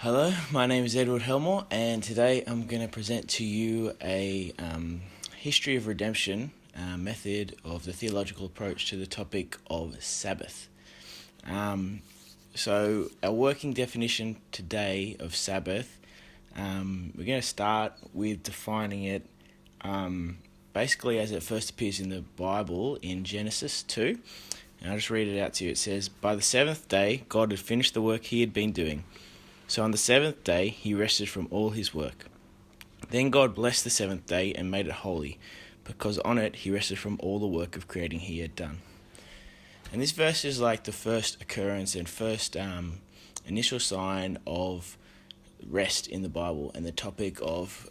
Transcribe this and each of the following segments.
Hello, my name is Edward Helmore, and today I'm going to present to you a history of redemption method of the theological approach to the topic of Sabbath. So, our working definition today of Sabbath, we're going to start with defining it basically as it first appears in the Bible in Genesis 2. And I'll just read it out to you. It says, "By the seventh day, God had finished the work he had been doing. So on the seventh day, he rested from all his work. Then God blessed the seventh day and made it holy, because on it he rested from all the work of creating he had done." And this verse is like the first occurrence and first initial sign of rest in the Bible and the topic of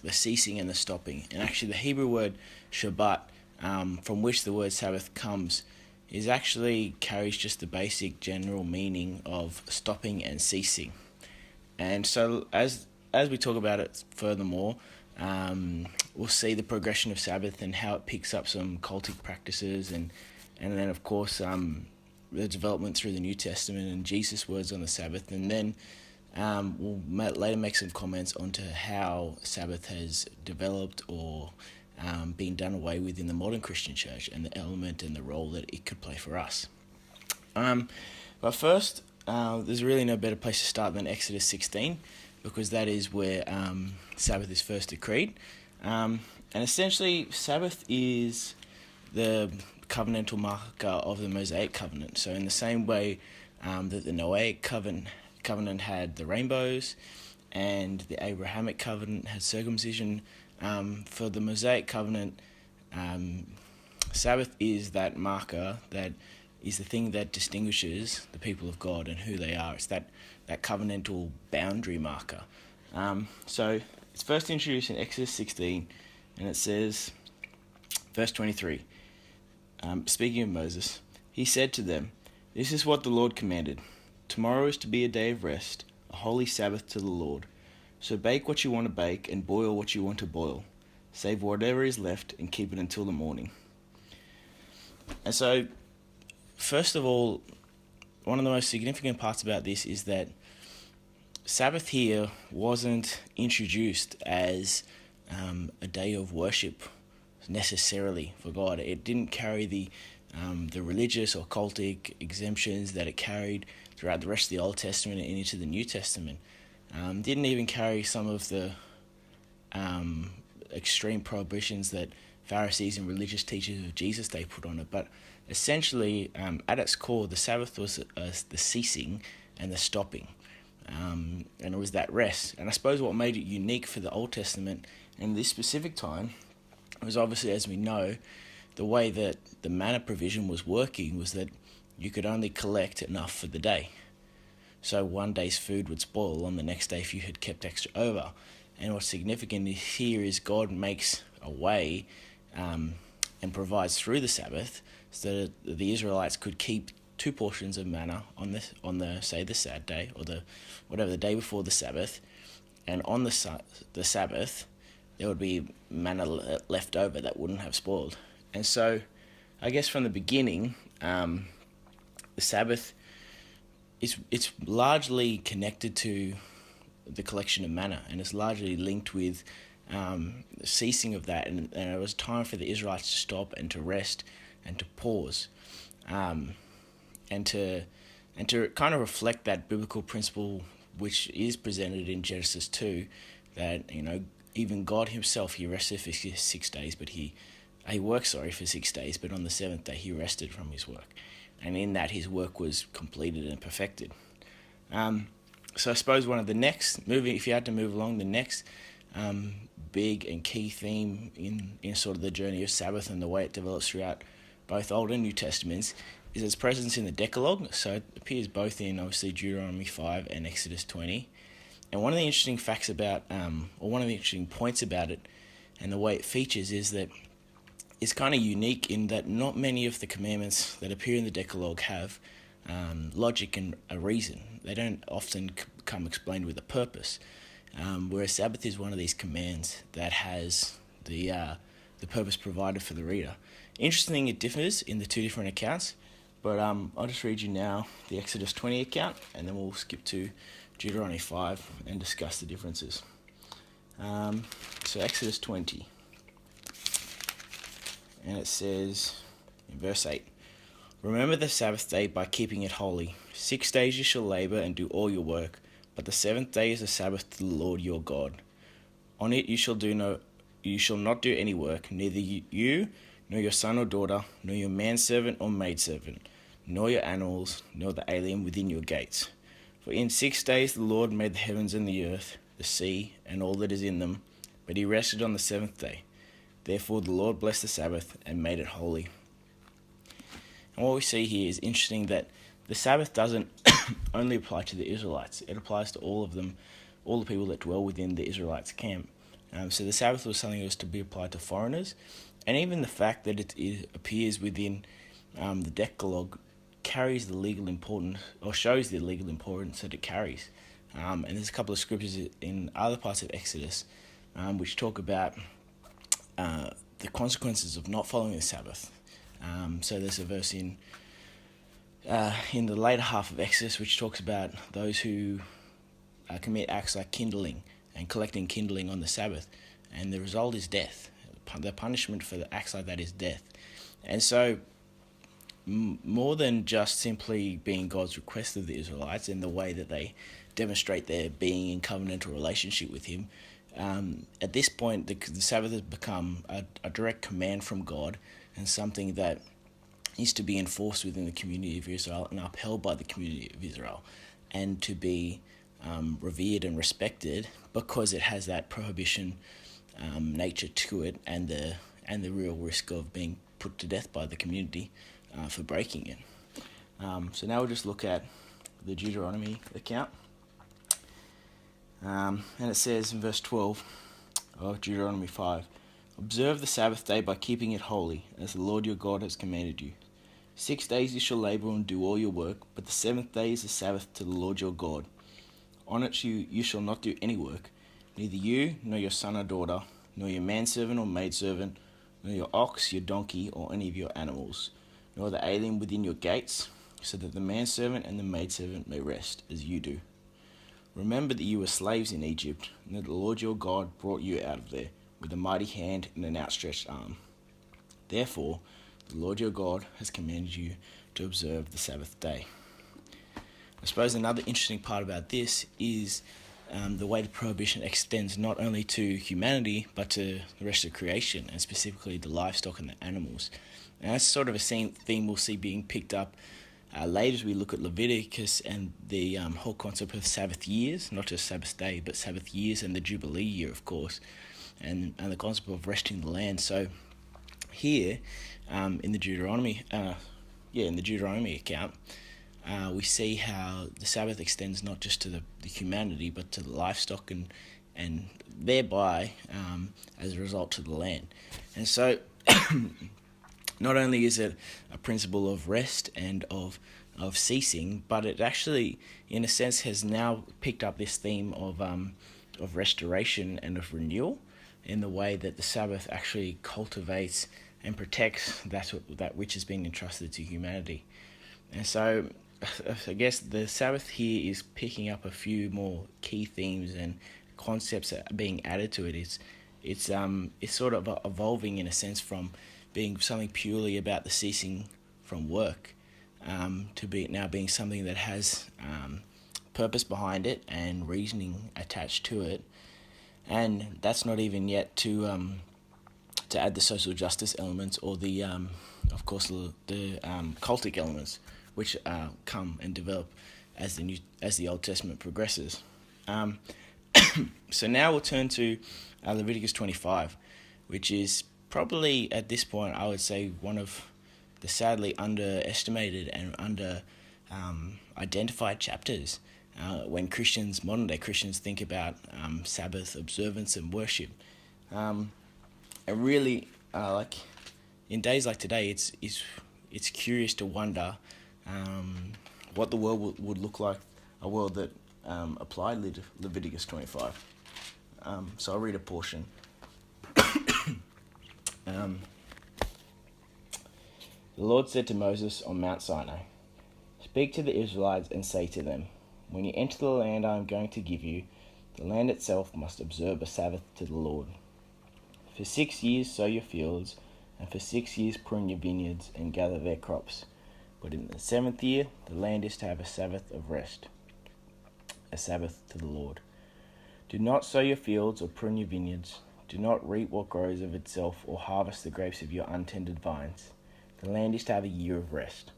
the ceasing and the stopping. And actually the Hebrew word Shabbat, from which the word Sabbath comes, is actually carries just the basic general meaning of stopping and ceasing. And so as we talk about it furthermore, we'll see the progression of Sabbath and how it picks up some cultic practices and then of course the development through the New Testament and Jesus' words on the Sabbath, and then we'll later make some comments onto how Sabbath has developed or being done away with in the modern Christian church and the element and the role that it could play for us. But first, there's really no better place to start than Exodus 16, because that is where Sabbath is first decreed. And essentially, Sabbath is the covenantal marker of the Mosaic covenant. So in the same way that the Noahic covenant had the rainbows and the Abrahamic covenant had circumcision, for the Mosaic covenant, Sabbath is that marker that is the thing that distinguishes the people of God and who they are. It's that covenantal boundary marker. So it's first introduced in Exodus 16, and it says, verse 23, speaking of Moses, he said to them, "This is what the Lord commanded. Tomorrow is to be a day of rest, a holy Sabbath to the Lord. So bake what you want to bake and boil what you want to boil. Save whatever is left and keep it until the morning." And so, first of all, one of the most significant parts about this is that Sabbath here wasn't introduced as a day of worship necessarily for God. It didn't carry the religious or cultic exemptions that it carried throughout the rest of the Old Testament and into the New Testament. Didn't even carry some of the extreme prohibitions that Pharisees and religious teachers of Jesus' day put on it. But essentially, at its core, the Sabbath was the ceasing and the stopping. And it was that rest. And I suppose what made it unique for the Old Testament in this specific time was obviously, as we know, the way that the manna provision was working was that you could only collect enough for the day. So one day's food would spoil on the next day if you had kept extra over. And what's significant here is God makes a way and provides through the Sabbath so that the Israelites could keep two portions of manna on the say the sad day or the day before the Sabbath, and on the Sabbath there would be manna left over that wouldn't have spoiled. And so, I guess from the beginning, the Sabbath it's largely connected to the collection of manna, and it's largely linked with the ceasing of that, and it was time for the Israelites to stop and to rest and to pause, and to kind of reflect that biblical principle which is presented in Genesis 2, that even God himself, he rested for 6 days, but he worked for 6 days, but on the seventh day he rested from his work. And in that, his work was completed and perfected. So I suppose one of the next, if you had to move along, the next big and key theme in sort of the journey of Sabbath and the way it develops throughout both Old and New Testaments is its presence in the Decalogue. So it appears both in, obviously, Deuteronomy 5 and Exodus 20. And one of the interesting facts about, or one of the interesting points about it and the way it features is that it's kind of unique in that not many of the commandments that appear in the Decalogue have logic and a reason. They don't often come explained with a purpose, whereas Sabbath is one of these commands that has the purpose provided for the reader. Interesting, it differs in the two different accounts, but I'll just read you now the Exodus 20 account, and then we'll skip to Deuteronomy 5 and discuss the differences. So Exodus 20, and it says in verse 8, "Remember the Sabbath day by keeping it holy. 6 days you shall labor and do all your work, but the seventh day is a Sabbath to the Lord your God. On it you shall not do any work, neither you, nor your son or daughter, nor your manservant or maidservant, nor your animals, nor the alien within your gates. For in 6 days the Lord made the heavens and the earth, the sea, and all that is in them, but he rested on the seventh day. Therefore the Lord blessed the Sabbath and made it holy." And what we see here is interesting, that the Sabbath doesn't only apply to the Israelites. It applies to all of them, all the people that dwell within the Israelites' camp. So the Sabbath was something that was to be applied to foreigners, and even the fact that it appears within the Decalogue carries the legal importance, or shows the legal importance that it carries. And there's a couple of scriptures in other parts of Exodus which talk about the consequences of not following the Sabbath. So there's a verse in the later half of Exodus which talks about those who commit acts like kindling and collecting kindling on the Sabbath, and the result is death. The punishment for the acts like that is death. And so more than just simply being God's request of the Israelites in the way that they demonstrate their being in covenantal relationship with him, at this point the Sabbath has become a direct command from God, and something that is to be enforced within the community of Israel and upheld by the community of Israel, and to be revered and respected, because it has that prohibition nature to it, and the real risk of being put to death by the community for breaking it. So now we'll just look at the Deuteronomy account. And it says in verse 12 of Deuteronomy 5, "Observe the Sabbath day by keeping it holy, as the Lord your God has commanded you. 6 days you shall labor and do all your work, but the seventh day is a Sabbath to the Lord your God. On it you shall not do any work, neither you, nor your son or daughter, nor your manservant or maidservant, nor your ox, your donkey, or any of your animals, nor the alien within your gates, so that the manservant and the maidservant may rest, as you do. Remember that you were slaves in Egypt, and that the Lord your God brought you out of there with a mighty hand and an outstretched arm. Therefore, the Lord your God has commanded you to observe the Sabbath day." I suppose another interesting part about this is the way the prohibition extends not only to humanity, but to the rest of creation, and specifically the livestock and the animals. And that's sort of a theme we'll see being picked up later as we look at Leviticus and the whole concept of Sabbath years, not just Sabbath day, but Sabbath years and the Jubilee year, of course, and the concept of resting the land. So here in the Deuteronomy account, we see how the Sabbath extends not just to the humanity, but to the livestock, and thereby, as a result, to the land. And so not only is it a principle of rest and of ceasing, but it actually, in a sense, has now picked up this theme of restoration and of renewal, in the way that the Sabbath actually cultivates and protects that which has been entrusted to humanity. And so I guess the Sabbath here is picking up a few more key themes and concepts that are being added to it. It's sort of evolving, in a sense, from being something purely about the ceasing from work to now being something that has purpose behind it and reasoning attached to it. And that's not even yet to add the social justice elements, or the of course the cultic elements, which come and develop as the Old Testament progresses. So now we'll turn to Leviticus 25, which is probably at this point, I would say, one of the sadly underestimated and identified chapters when modern day Christians think about Sabbath observance and worship. And really, like in days like today, it's curious to wonder what the world would look like, a world that applied Leviticus 25. So I'll read a portion. The Lord said to Moses on Mount Sinai, "Speak to the Israelites and say to them, When you enter the land I am going to give you, the land itself must observe a Sabbath to the Lord. For 6 years sow your fields, and for 6 years prune your vineyards and gather their crops. But in the 7th year, the land is to have a Sabbath of rest, a Sabbath to the Lord. Do not sow your fields or prune your vineyards. Do not reap what grows of itself or harvest the grapes of your untended vines. The land is to have a year of rest.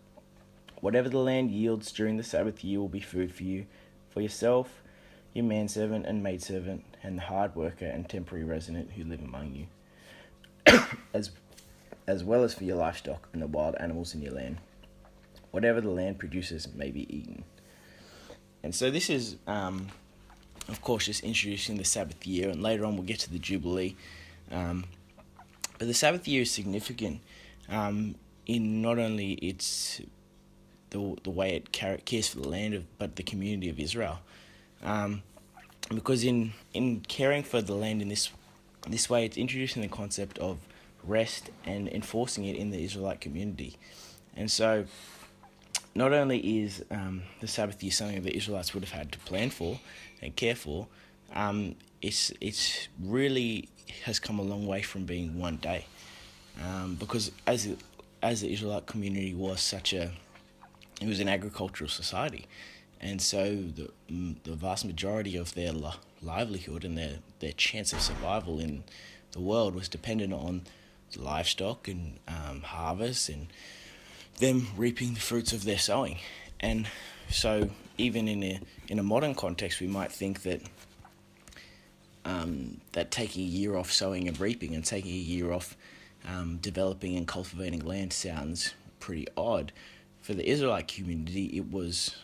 Whatever the land yields during the Sabbath year will be food for you, for yourself, your manservant and maidservant, and the hard worker and temporary resident who live among you, as well as for your livestock and the wild animals in your land. Whatever the land produces may be eaten. And so this is, of course, just introducing the Sabbath year, and later on we'll get to the Jubilee. But the Sabbath year is significant in not only its the way it cares for the land, but the community of Israel. Because in caring for the land in this way, it's introducing the concept of rest and enforcing it in the Israelite community. And so not only is the Sabbath year something that the Israelites would have had to plan for and care for, it's really has come a long way from being one day, because as the Israelite community was it was an agricultural society, and so the vast majority of their livelihood and their chance of survival in the world was dependent on livestock and harvest and them reaping the fruits of their sowing. And so even in a modern context, we might think that that taking a year off sowing and reaping and taking a year off developing and cultivating land sounds pretty odd. For the Israelite community, it was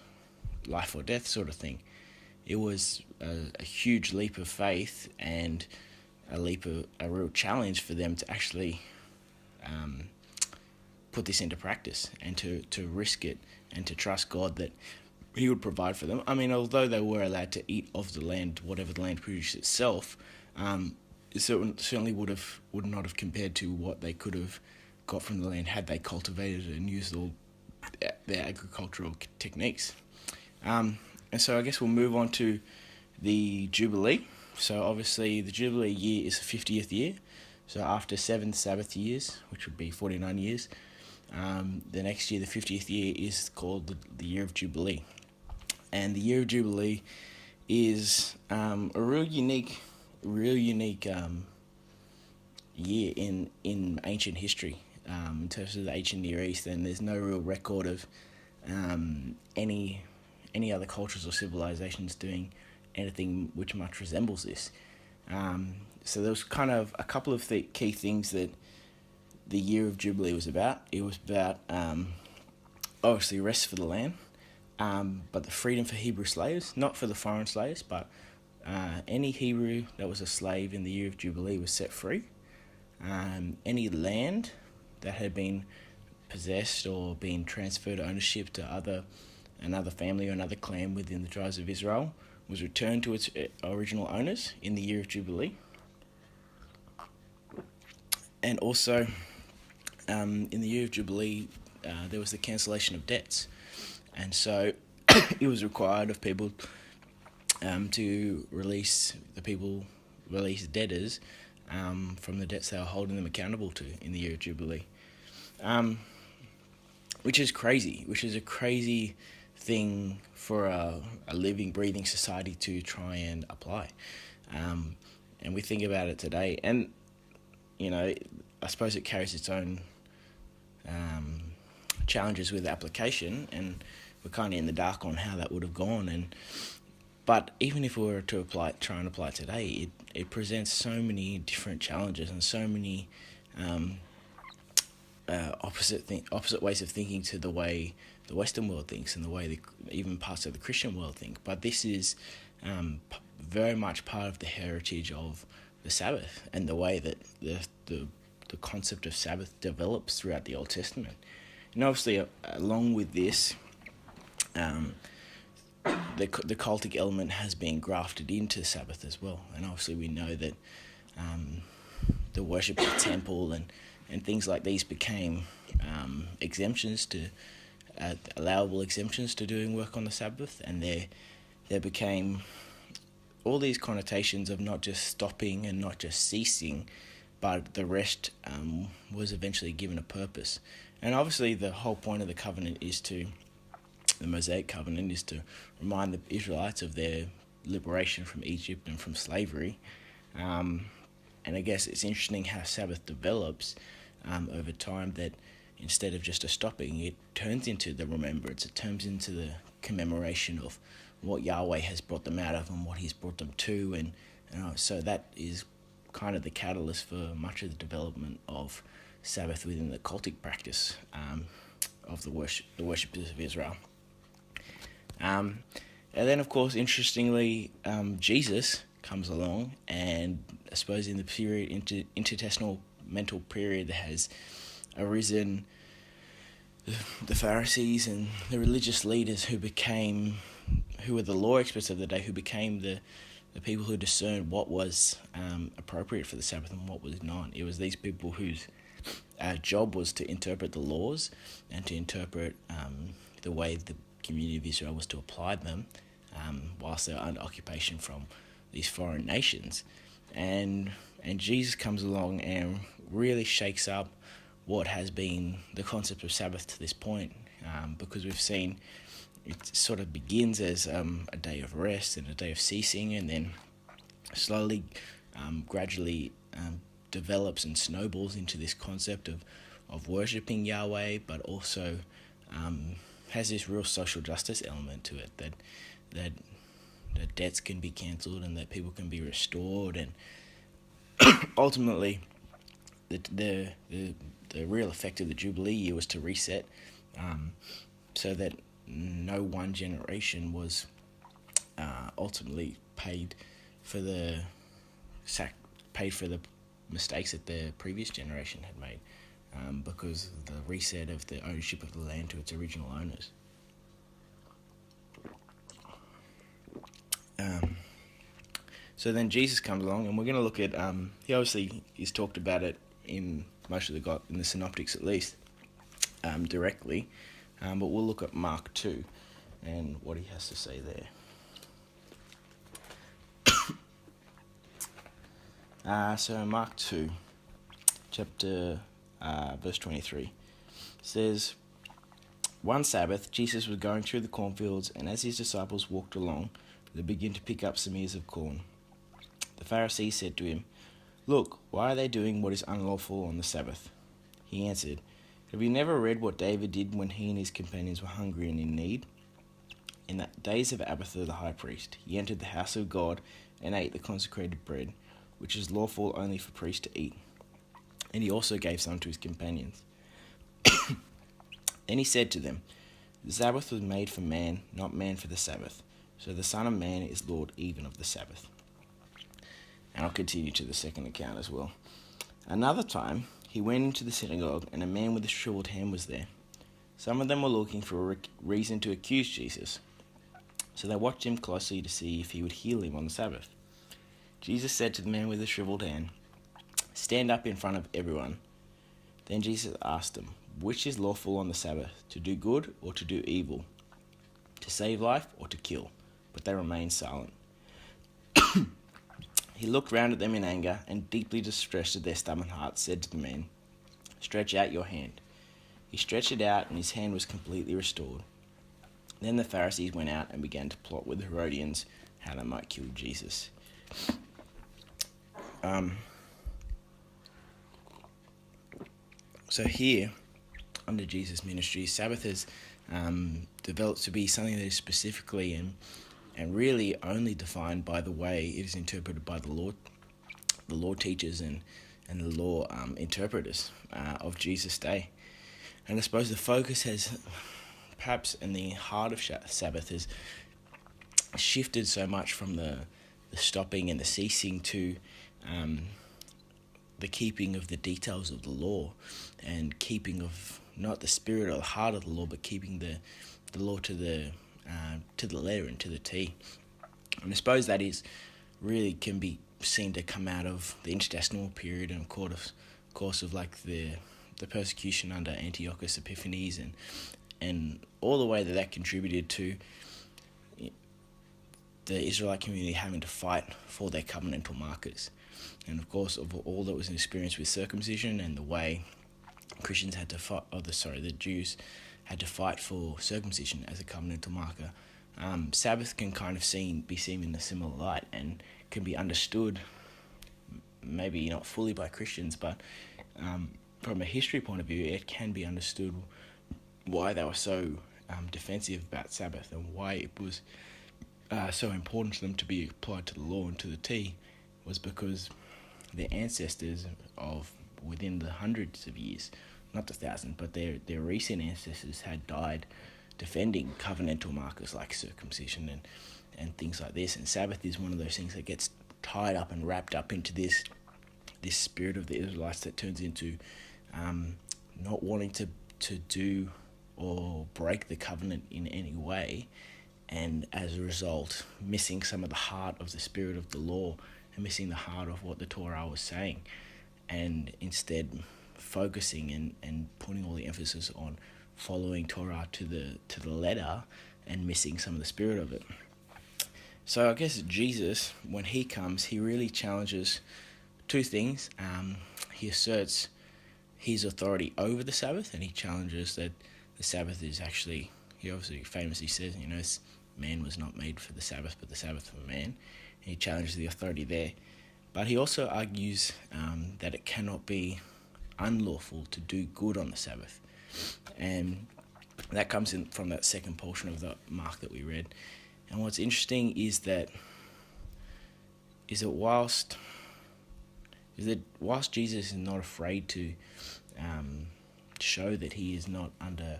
life or death sort of thing. It was a huge leap of faith and a real challenge for them to actually put this into practice and to risk it and to trust God that He would provide for them. I mean, although they were allowed to eat of the land, whatever the land produced itself, it certainly would not have compared to what they could have got from the land had they cultivated it and used all their agricultural techniques. And so I guess we'll move on to the Jubilee. So obviously the Jubilee year is the 50th year. So after 7 Sabbath years, which would be 49 years, the next year, the 50th year, is called the Year of Jubilee. And the Year of Jubilee is a real unique year in ancient history. In terms of the ancient Near East, and there's no real record of any other cultures or civilizations doing anything which much resembles this. So there was kind of a couple of key things that the Year of Jubilee was about. It was about obviously rest for the land, but the freedom for Hebrew slaves, not for the foreign slaves, but any Hebrew that was a slave in the Year of Jubilee was set free. Any land that had been possessed or been transferred ownership to another family or another clan within the tribes of Israel was returned to its original owners in the Year of Jubilee. And also, in the Year of Jubilee, there was the cancellation of debts. And so it was required of people to release debtors from the debts they were holding them accountable to in the Year of Jubilee. Which is a crazy thing for a living, breathing society to try and apply. And we think about it today, and I suppose it carries its own challenges with application, and we're kind of in the dark on how that would have gone. But even if we were to try and apply it today, it presents so many different challenges and so many opposite ways of thinking to the way the Western world thinks and the way even parts of the Christian world think. But this is very much part of the heritage of the Sabbath and the way that the concept of Sabbath develops throughout the Old Testament. And obviously, along with this, the cultic element has been grafted into Sabbath as well. And obviously we know that the worship of the temple and things like these became allowable exemptions to doing work on the Sabbath, and there became all these connotations of not just stopping and not just ceasing, but the rest was eventually given a purpose. And obviously the whole point of the covenant the Mosaic covenant is to remind the Israelites of their liberation from Egypt and from slavery. And I guess it's interesting how Sabbath develops over time, that instead of just a stopping, it turns into the remembrance, it turns into the commemoration of what Yahweh has brought them out of and what he's brought them to. And so that is kind of the catalyst for much of the development of Sabbath within the cultic practice of the worshippers of Israel. And then, of course, interestingly, Jesus comes along, and I suppose in the period, intertestamental period, that has arisen the Pharisees and the religious leaders who were the law experts of the day, who became the people who discerned what was appropriate for the Sabbath and what was not. It was these people whose job was to interpret the laws and to interpret the way the community of Israel was to apply them whilst they were under occupation from these foreign nations. And Jesus comes along and really shakes up what has been the concept of Sabbath to this point, because we've seen it sort of begins as a day of rest and a day of ceasing, and then slowly, gradually develops and snowballs into this concept of worshipping Yahweh, but also has this real social justice element to it, that debts can be cancelled and that people can be restored, and ultimately the real effect of the Jubilee year was to reset, so that no one generation was ultimately paid for the mistakes that the previous generation had made, because of the reset of the ownership of the land to its original owners. So then Jesus comes along, and we're going to look at, he obviously is talked about it in most of in the synoptics at least, directly, but we'll look at Mark 2 and what he has to say there. So Mark 2, chapter verse 23, says, "One Sabbath, Jesus was going through the cornfields, and as his disciples walked along, they began to pick up some ears of corn. The Pharisees said to him, 'Look, why are they doing what is unlawful on the Sabbath?' He answered, 'Have you never read what David did when he and his companions were hungry and in need? In the days of Abiathar the high priest, he entered the house of God and ate the consecrated bread, which is lawful only for priests to eat. And he also gave some to his companions. Then he said to them, The Sabbath was made for man, not man for the Sabbath. So the Son of Man is Lord even of the Sabbath.'" And I'll continue to the second account as well. "Another time, he went into the synagogue, and a man with a shriveled hand was there. Some of them were looking for a reason to accuse Jesus. So they watched him closely to see if he would heal him on the Sabbath. Jesus said to the man with the shriveled hand, 'Stand up in front of everyone.' Then Jesus asked them, 'Which is lawful on the Sabbath, to do good or to do evil, to save life or to kill?' But they remained silent. He looked round at them in anger, and deeply distressed at their stubborn hearts, said to the man, 'Stretch out your hand.' He stretched it out, and his hand was completely restored. Then the Pharisees went out and began to plot with the Herodians how they might kill Jesus." So here, under Jesus' ministry, Sabbath has developed to be something that is specifically and really only defined by the way it is interpreted by the law teachers and the law interpreters of Jesus' day. And I suppose the focus has, perhaps in the heart of Sabbath, has shifted so much from the stopping and the ceasing to the keeping of the details of the law, and keeping of not the spirit or the heart of the law, but keeping the law to the letter and to the T. And I suppose that is really can be seen to come out of the intertestamental period, and of course of like the persecution under Antiochus Epiphanes, and all the way that contributed to the Israelite community having to fight for their covenantal markers. And of course, of all that was experienced with circumcision and the way Christians had to fight, the Jews had to fight for circumcision as a covenantal marker, Sabbath can kind of be seen in a similar light and can be understood, maybe not fully by Christians, but from a history point of view, it can be understood why they were so defensive about Sabbath and why it was so important to them to be applied to the law and to the T, was because their ancestors of within the hundreds of years, not the thousands, but their recent ancestors had died defending covenantal markers like circumcision and things like this. And Sabbath is one of those things that gets tied up and wrapped up into this spirit of the Israelites that turns into not wanting to do or break the covenant in any way, and as a result missing some of the heart of the spirit of the law and missing the heart of what the Torah was saying, and instead focusing and putting all the emphasis on following Torah to the letter and missing some of the spirit of it. So I guess Jesus, when he comes, he really challenges two things. He asserts his authority over the Sabbath, and he challenges that the Sabbath is actually, he obviously famously says, man was not made for the Sabbath, but the Sabbath for man. And he challenges the authority there. But he also argues that it cannot be unlawful to do good on the Sabbath. And that comes in from that second portion of the mark that we read. And what's interesting is that whilst Jesus is not afraid to show that he is not under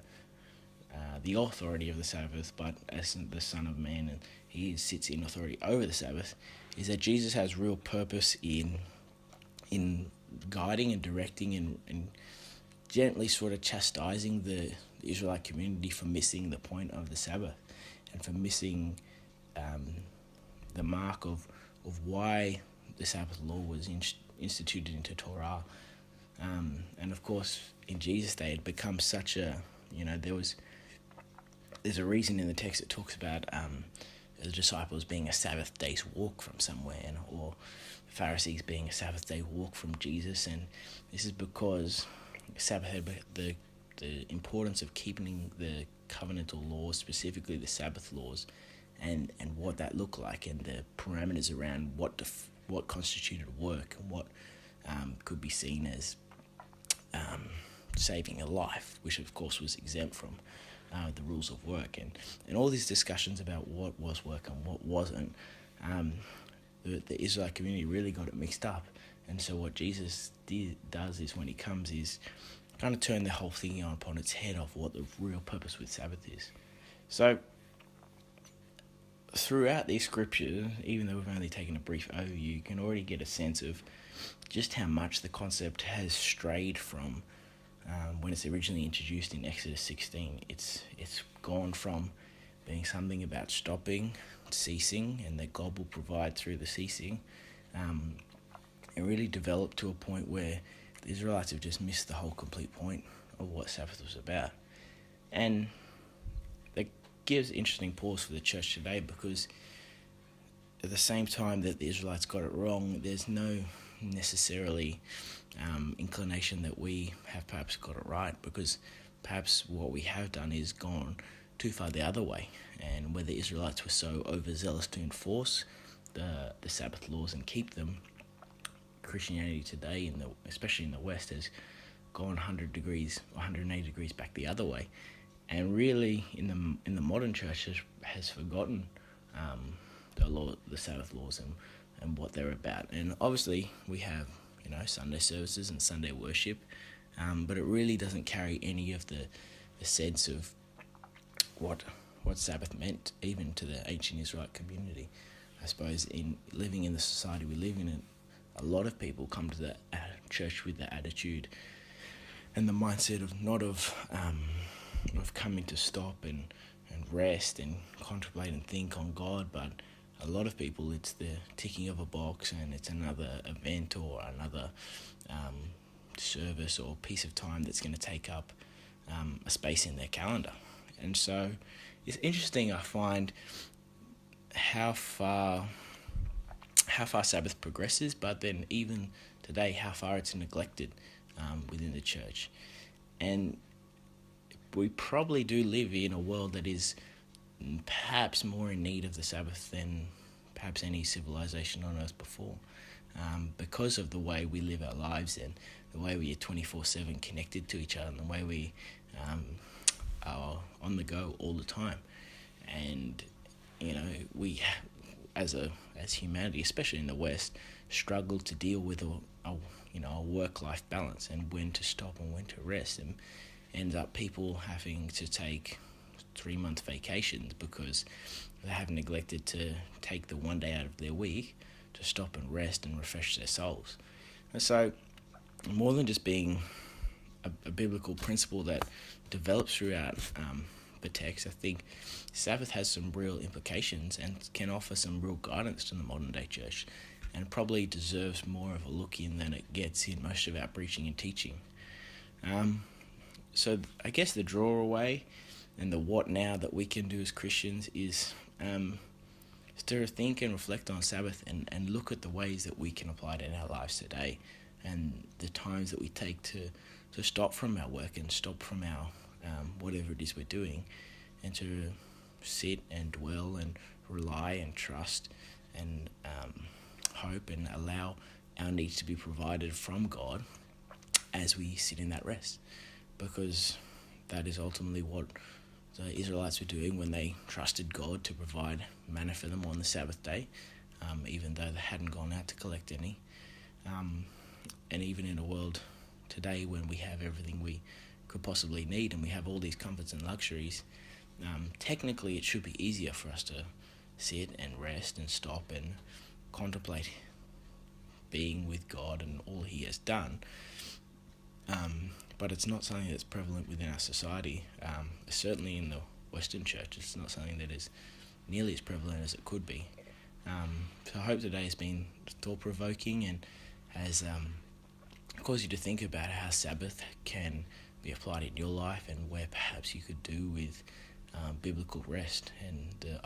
the authority of the Sabbath, but as the Son of Man, and he sits in authority over the Sabbath, is that Jesus has real purpose in guiding and directing and gently sort of chastising the Israelite community for missing the point of the Sabbath and for missing the mark of why the Sabbath law was instituted into Torah. And of course, in Jesus' day, it becomes such a, there's a reason in the text that talks about the disciples being a Sabbath day's walk from somewhere, or the Pharisees being a Sabbath day walk from Jesus. And this is because Sabbath had the importance of keeping the covenantal laws, specifically the Sabbath laws, and what that looked like, and the parameters around what constituted work and what could be seen as saving a life, which of course was exempt from the rules of work, and all these discussions about what was work and what wasn't. The Israelite community really got it mixed up, and so what Jesus does is, when he comes, is kind of turn the whole thing upon its head of what the real purpose with Sabbath is. So throughout these scriptures, even though we've only taken a brief overview, you can already get a sense of just how much the concept has strayed from when it's originally introduced in Exodus 16. It's gone from being something about stopping, ceasing, and that God will provide through the ceasing, and really developed to a point where the Israelites have just missed the whole complete point of what Sabbath was about. And that gives interesting pause for the church today, because at the same time that the Israelites got it wrong, there's no necessarily inclination that we have perhaps got it right, because perhaps what we have done is gone too far the other way. And where the Israelites were so overzealous to enforce the Sabbath laws and keep them, Christianity today, especially in the West, has gone 180 degrees back the other way, and really in the modern church has forgotten the Sabbath laws and what they're about. And obviously we have Sunday services and Sunday worship, but it really doesn't carry any of the sense of what Sabbath meant even to the ancient Israelite community. I suppose in living in the society we live in, a lot of people come to the church with the attitude and the mindset of coming to stop and rest and contemplate and think on God, but a lot of people, it's the ticking of a box, and it's another event or another service or piece of time that's going to take up a space in their calendar. And so it's interesting, I find, how far Sabbath progresses, but then even today, how far it's neglected within the church. And we probably do live in a world that is perhaps more in need of the Sabbath than perhaps any civilization on earth before, because of the way we live our lives and the way we are 24/7 connected to each other, and the way we are on the go all the time. And we as humanity, especially in the West, struggle to deal with a work-life balance and when to stop and when to rest, and ends up people having to take 3-month vacations because they have neglected to take the one day out of their week to stop and rest and refresh their souls. And so, more than just being a biblical principle that develops throughout the text, I think Sabbath has some real implications and can offer some real guidance to the modern day church, and probably deserves more of a look in than it gets in most of our preaching and teaching. So I guess the draw away and the what now that we can do as Christians is to think and reflect on Sabbath and look at the ways that we can apply it in our lives today, and the times that we take to stop from our work and stop from our whatever it is we're doing, and to sit and dwell and rely and trust and hope and allow our needs to be provided from God as we sit in that rest, because that is ultimately what the Israelites were doing when they trusted God to provide manna for them on the Sabbath day, even though they hadn't gone out to collect any. And even in a world today when we have everything we could possibly need and we have all these comforts and luxuries, technically it should be easier for us to sit and rest and stop and contemplate being with God and all He has done. But it's not something that's prevalent within our society. Certainly in the Western church, it's not something that is nearly as prevalent as it could be. So I hope today has been thought-provoking and has caused you to think about how Sabbath can be applied in your life, and where perhaps you could do with biblical rest, and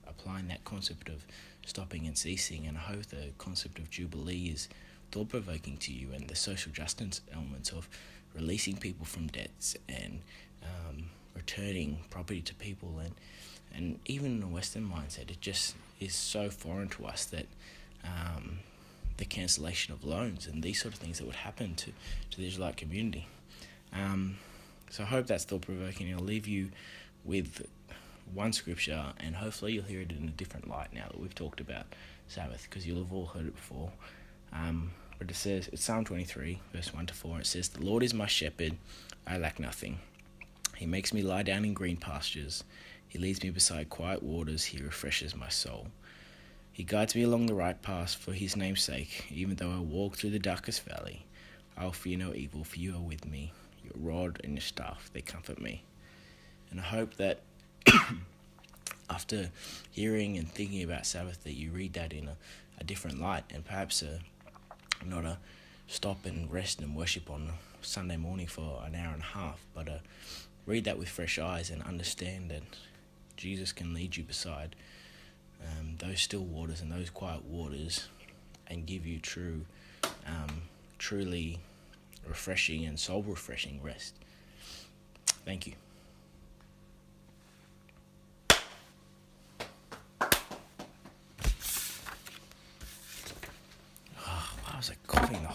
applying that concept of stopping and ceasing. And I hope the concept of Jubilee is thought-provoking to you, and the social justice elements of releasing people from debts and returning property to people, and even in a Western mindset, it just is so foreign to us that the cancellation of loans and these sort of things that would happen to the Israelite community. So I hope that's thought-provoking. I'll leave you with one scripture, and hopefully you'll hear it in a different light now that we've talked about Sabbath, because you'll have all heard it before. But it says, it's Psalm 23, verse 1-4. It says, "The Lord is my shepherd, I lack nothing. He makes me lie down in green pastures. He leads me beside quiet waters. He refreshes my soul. He guides me along the right path for His name's sake. Even though I walk through the darkest valley, I'll fear no evil, for You are with me. Your rod and Your staff, they comfort me." And I hope that after hearing and thinking about Sabbath, that you read that in a different light, and perhaps not a stop and rest and worship on Sunday morning for an hour and a half, but read that with fresh eyes and understand that Jesus can lead you beside those still waters and those quiet waters, and give you truly refreshing and soul refreshing rest. Thank you. Why was I coughing the whole